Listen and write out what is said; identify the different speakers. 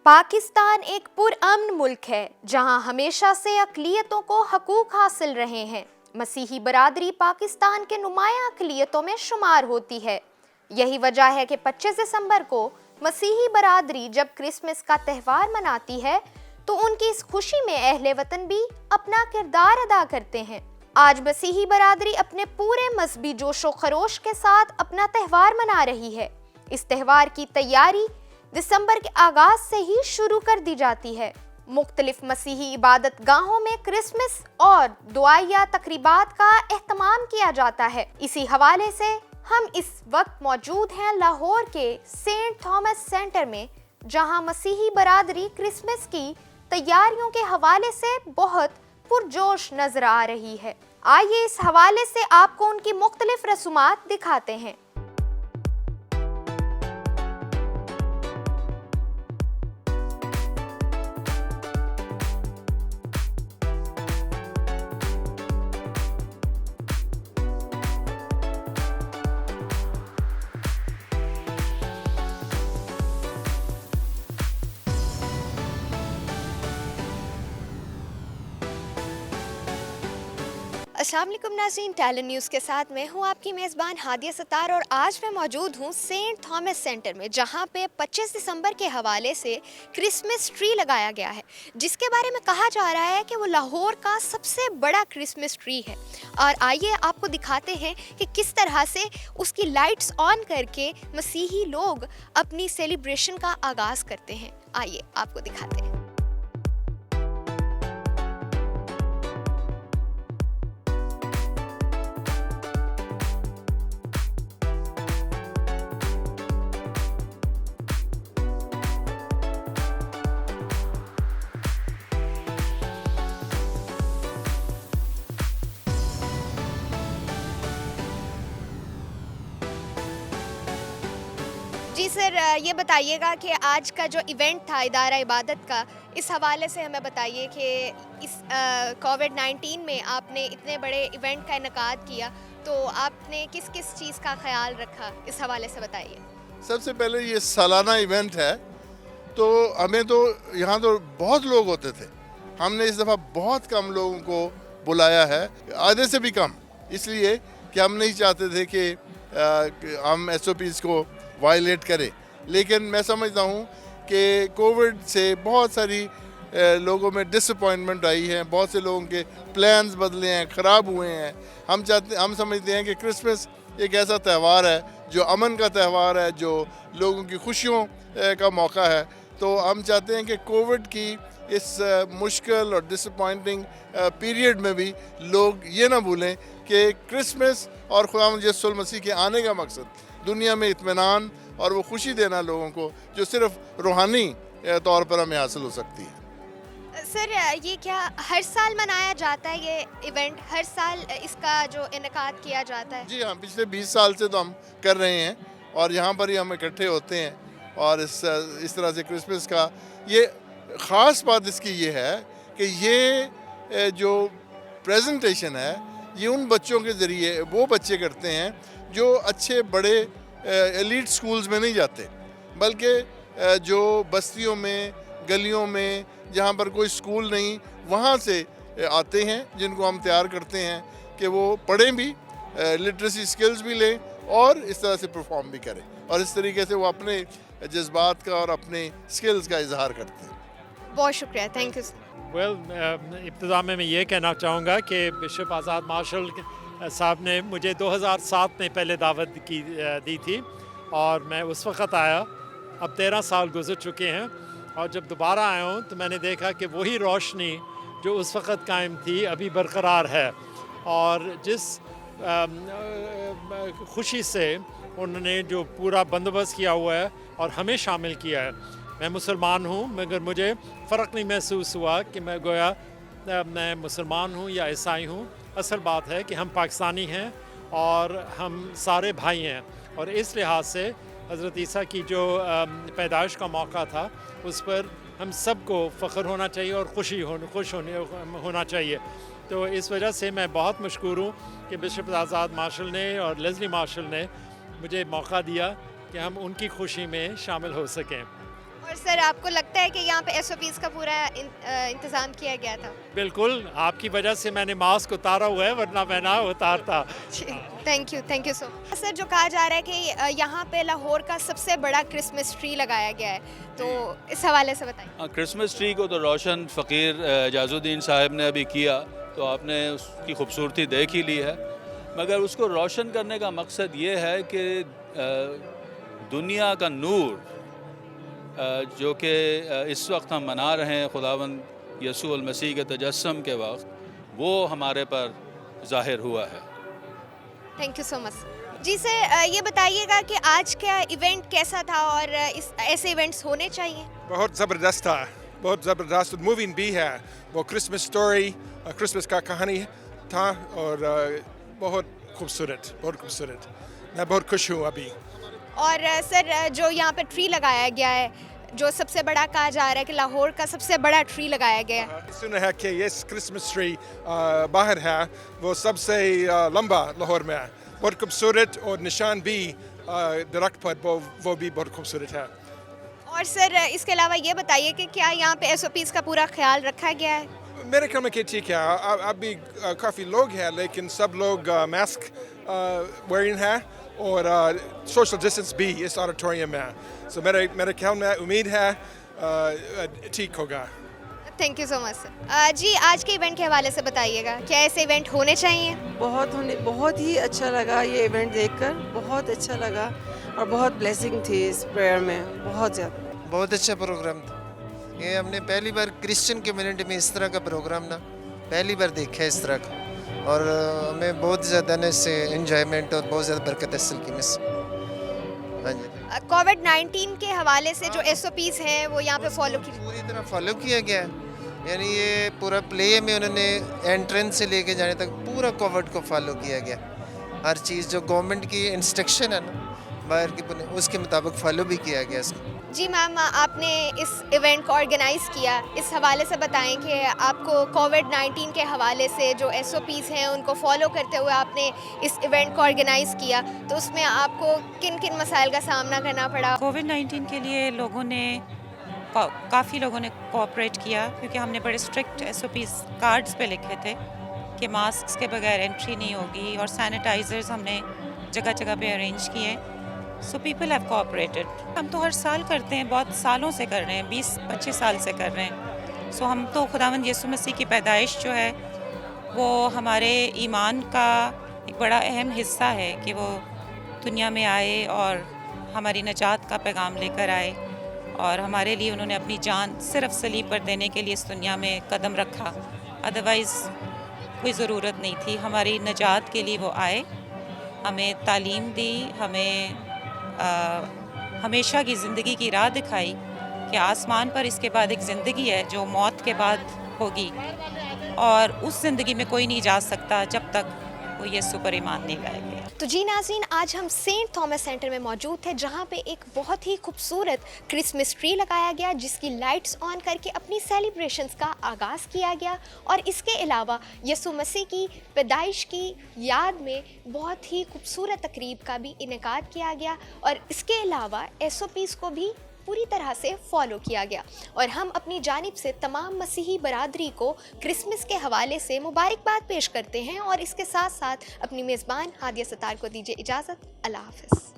Speaker 1: पाकिस्तान एक पुरअमन मुल्क है जहां हमेशा से अक़लियतों को हकूक़ हासिल रहे हैं। मसीही बरादरी पाकिस्तान के नुमाया अक़लियतों में शुमार होती है। यही वजह है कि 25 दिसंबर को मसीही बरादरी जब क्रिसमस का त्यौहार मनाती है तो उनकी इस खुशी में अहले वतन भी अपना किरदार अदा करते हैं। आज मसीही बरादरी अपने पूरे मजहबी जोशो खरोश के साथ अपना त्यौहार मना रही है। इस त्यौहार की तैयारी दिसंबर के आगाज से ही शुरू कर दी जाती है। मुख्तलिफ मसीही इबादत गाहों में क्रिसमस और दुआया तकरीबात का एहतमाम किया जाता है। इसी हवाले से हम इस वक्त मौजूद हैं लाहौर के सेंट थॉमस सेंटर में, जहां मसीही बरादरी क्रिसमस की तैयारियों के हवाले से बहुत पुरजोश नजर आ रही है। आइए इस हवाले से आपको उनकी मुख्तलिफ रसूमात दिखाते हैं। अस्सलाम वालेकुम नाज़रीन, टैलेंट न्यूज़ के साथ मैं हूँ आपकी मेज़बान हादिया सत्तार और आज मैं मौजूद हूँ सेंट थॉमस सेंटर में, जहाँ पे 25 दिसंबर के हवाले से क्रिसमस ट्री लगाया गया है, जिसके बारे में कहा जा रहा है कि वो लाहौर का सबसे बड़ा क्रिसमस ट्री है। और आइए आपको दिखाते हैं कि किस तरह से उसकी लाइट्स ऑन करके मसीही लोग अपनी सेलिब्रेशन का आगाज़ करते हैं। आइए आपको दिखाते हैं। जी सर, ये बताइएगा कि आज का जो इवेंट था इदारा इबादत का, इस हवाले से हमें बताइए कि इस कोविड-19 में आपने इतने बड़े इवेंट का इनेकाद किया, तो आपने किस किस चीज़ का ख्याल रखा, इस हवाले से बताइए।
Speaker 2: सबसे पहले ये सालाना इवेंट है, तो हमें तो यहाँ तो बहुत लोग होते थे। हमने इस दफ़ा बहुत कम लोगों को बुलाया है, आधे से भी कम, इसलिए कि हम नहीं चाहते थे कि हम SOPs को वायलेट करें। लेकिन मैं समझता हूँ कि कोविड से बहुत सारी लोगों में डिसअपॉइंटमेंट आई है, बहुत से लोगों के प्लान्स बदले हैं, ख़राब हुए हैं। हम समझते हैं कि क्रिसमस एक ऐसा त्यौहार है जो अमन का त्यौहार है, जो लोगों की खुशियों का मौका है। तो हम चाहते हैं कि कोविड की इस मुश्किल और डिसअपॉइंटिंग पीरियड में भी लोग ये ना भूलें कि क्रिसमस और खुदावंद यीशु मसीह के आने का मकसद दुनिया में इत्मीनान और वो खुशी देना लोगों को, जो सिर्फ रूहानी तौर पर हमें हासिल हो सकती है।
Speaker 1: सर, ये क्या हर साल मनाया जाता है ये इवेंट? हर साल इसका जो इनेकाद किया जाता है?
Speaker 2: जी हाँ, पिछले 20 साल से तो हम कर रहे हैं और यहाँ पर ही हम इकट्ठे होते हैं। और इस तरह से क्रिसमस का ये ख़ास बात इसकी ये है कि ये जो प्रेजेंटेशन है ये उन बच्चों के ज़रिए वो बच्चे करते हैं जो अच्छे बड़े एलीट स्कूल्स में नहीं जाते, बल्कि जो बस्तियों में, गलियों में, जहाँ पर कोई स्कूल नहीं, वहाँ से आते हैं, जिनको हम तैयार करते हैं कि वो पढ़ें भी, लिटरेसी स्किल्स भी लें और इस तरह से परफॉर्म भी करें, और इस तरीके से वो अपने जज्बात का और अपने स्किल्स का इजहार करते हैं।
Speaker 1: बहुत शुक्रिया, थैंक यू।
Speaker 3: इब्तिदा में मैं ये कहना चाहूँगा कि बिशप आज़ाद मार्शल साहब ने मुझे 2007 में पहले दावत दी थी और मैं उस वक़्त आया। अब 13 साल गुजर चुके हैं और जब दोबारा आया हूँ तो मैंने देखा कि वही रोशनी जो उस वक़्त कायम थी अभी बरकरार है, और जिस खुशी से उन्होंने जो पूरा बंदोबस्त किया हुआ है और हमें शामिल किया है। मैं मुसलमान हूँ, मगर मुझे फ़र्क नहीं महसूस हुआ कि मैं गोया मैं मुसलमान हूँ या ईसाई हूँ। असल बात है कि हम पाकिस्तानी हैं और हम सारे भाई हैं, और इस लिहाज से हज़रत ईसा की जो पैदाइश का मौका था उस पर हम सबको फ़ख्र होना चाहिए और खुश होना चाहिए। तो इस वजह से मैं बहुत मशकूर हूँ कि बिशप आज़ाद मार्शल ने और लेस्ली मार्शल ने मुझे मौका दिया कि हम उनकी खुशी में शामिल हो सकें।
Speaker 1: और सर आपको लगता है कि यहाँ पे एसओपीज़ का पूरा इंतज़ाम किया गया था?
Speaker 3: बिल्कुल, आपकी वजह से मैंने मास्क उतारा हुआ है, वरना मैं ना उतारता।
Speaker 1: Thank you so much. Sir जो कहा जा रहा है कि यहाँ पे लाहौर का सबसे बड़ा क्रिसमस ट्री लगाया गया है, तो इस हवाले से बताइए।
Speaker 4: क्रिसमस ट्री को तो रोशन फ़कीर एजाज़ुद्दीन साहब ने अभी किया, तो आपने उसकी खूबसूरती देख ही ली है। मगर उसको रोशन करने का मकसद ये है कि दुनिया का नूर जो कि इस वक्त हम मना रहे हैं खुदावंद यसू अल मसीह के तजस्सुम के वक्त, वो हमारे पर ज़ाहिर हुआ है।
Speaker 1: Thank you so much. जी सर ये बताइएगा कि आज का इवेंट कैसा था और ऐसे इवेंट्स होने चाहिए?
Speaker 5: बहुत ज़बरदस्त था, बहुत ज़बरदस्त मूविंग भी है। वो क्रिसमस स्टोरी, क्रिसमस का कहानी था और बहुत खूबसूरत। मैं बहुत खुश हूँ अभी।
Speaker 1: और सर जो यहाँ पे ट्री लगाया गया है, जो सबसे बड़ा कहा जा रहा है कि लाहौर का सबसे बड़ा ट्री लगाया गया है।
Speaker 5: सुना है कि ये क्रिसमस ट्री बाहर है, वो सबसे लंबा लाहौर में है। बहुत खूबसूरत और निशान भी दरख्त पर वो भी बहुत खूबसूरत है।
Speaker 1: और सर इसके अलावा ये बताइए कि क्या यहाँ पे एसओपीज़ का पूरा ख्याल रखा गया है?
Speaker 5: मेरे ख्याल में कि ठीक है, अभी काफ़ी लोग हैं, लेकिन सब लोग मास्क वेयरिंग है और सोशल डिस्टेंस भी इस ऑडिटोरियम में। सो मेरे ख्याल में उम्मीद है ठीक होगा।
Speaker 1: Thank you so much sir. जी आज के इवेंट के हवाले से बताइएगा, क्या ऐसे इवेंट होने चाहिए?
Speaker 6: बहुत ही अच्छा लगा ये इवेंट देखकर, बहुत अच्छा लगा और बहुत ब्लेसिंग थी इस प्रेयर में, बहुत ज़्यादा।
Speaker 7: बहुत अच्छा प्रोग्राम था ये। हमने पहली बार क्रिश्चियन कम्युनिटी में इस तरह का प्रोग्राम ना पहली बार देखा है इस तरह का, और हमें बहुत ज़्यादा ना इससे एंजॉयमेंट और बहुत ज़्यादा बरकत हासिल की मिस। हाँ जी।
Speaker 1: कोविड-19 के हवाले से जो एसओपीज़ हैं वो यहाँ पे फॉलो की
Speaker 7: पूरी तरह फॉलो किया गया है, यानी ये पूरा प्ले में उन्होंने एंट्रेंस से लेके जाने तक पूरा कोविड को फॉलो किया गया। हर चीज़ जो गवर्नमेंट की इंस्ट्रक्शन है ना बाहर की, उसके मुताबिक फॉलो भी किया गया इसको।
Speaker 1: जी मैम, आपने इस इवेंट को ऑर्गेनाइज़ किया, इस हवाले से बताएं कि आपको कोविड-19 के हवाले से जो एसओपीज़ हैं उनको फॉलो करते हुए आपने इस इवेंट को ऑर्गेनाइज़ किया, तो उसमें आपको किन किन मसाइल का सामना करना पड़ा?
Speaker 8: कोविड-19 के लिए काफ़ी लोगों ने कोऑपरेट किया, क्योंकि हमने बड़े स्ट्रिक्ट एसओपीज़ कार्ड्स पे लिखे थे कि मास्क के बगैर एंट्री नहीं होगी, और सैनिटाइज़र्स हमने जगह जगह पे अरेंज किए। So people have cooperated. हम तो हर साल करते हैं, बहुत सालों से कर रहे हैं, 20-25 साल से कर रहे हैं। सो हम तो खुदावंद यीशु मसीह की पैदाइश जो है वो हमारे ईमान का एक बड़ा अहम हिस्सा है कि वो दुनिया में आए और हमारी निजात का पैगाम लेकर आए, और हमारे लिए उन्होंने अपनी जान सिर्फ सलीब पर देने के लिए इस दुनिया में कदम रखा। अदरवाइज़ कोई ज़रूरत नहीं थी। हमारी निजात के लिए वो आए, हमें तालीम दी, हमें हमेशा की ज़िंदगी की राह दिखाई कि आसमान पर इसके बाद एक ज़िंदगी है जो मौत के बाद होगी, और उस ज़िंदगी में कोई नहीं जा सकता जब तक वो यीशु पर ईमान नहीं लाएंगे।
Speaker 1: तो जी नाज़रीन, आज हम सेंट थॉमस सेंटर में मौजूद थे, जहाँ पे एक बहुत ही खूबसूरत क्रिसमस ट्री लगाया गया, जिसकी लाइट्स ऑन करके अपनी सेलिब्रेशंस का आगाज़ किया गया। और इसके अलावा यीशु मसीह की पैदाइश की याद में बहुत ही खूबसूरत तकरीब का भी इनेकाद किया गया, और इसके अलावा एसओपीज़ को भी पूरी तरह से फॉलो किया गया। और हम अपनी जानिब से तमाम मसीही बरादरी को क्रिसमस के हवाले से मुबारकबाद पेश करते हैं, और इसके साथ साथ अपनी मेज़बान हादिया सत्तार को दीजिए इजाज़त। अल्लाह हाफ़िज़।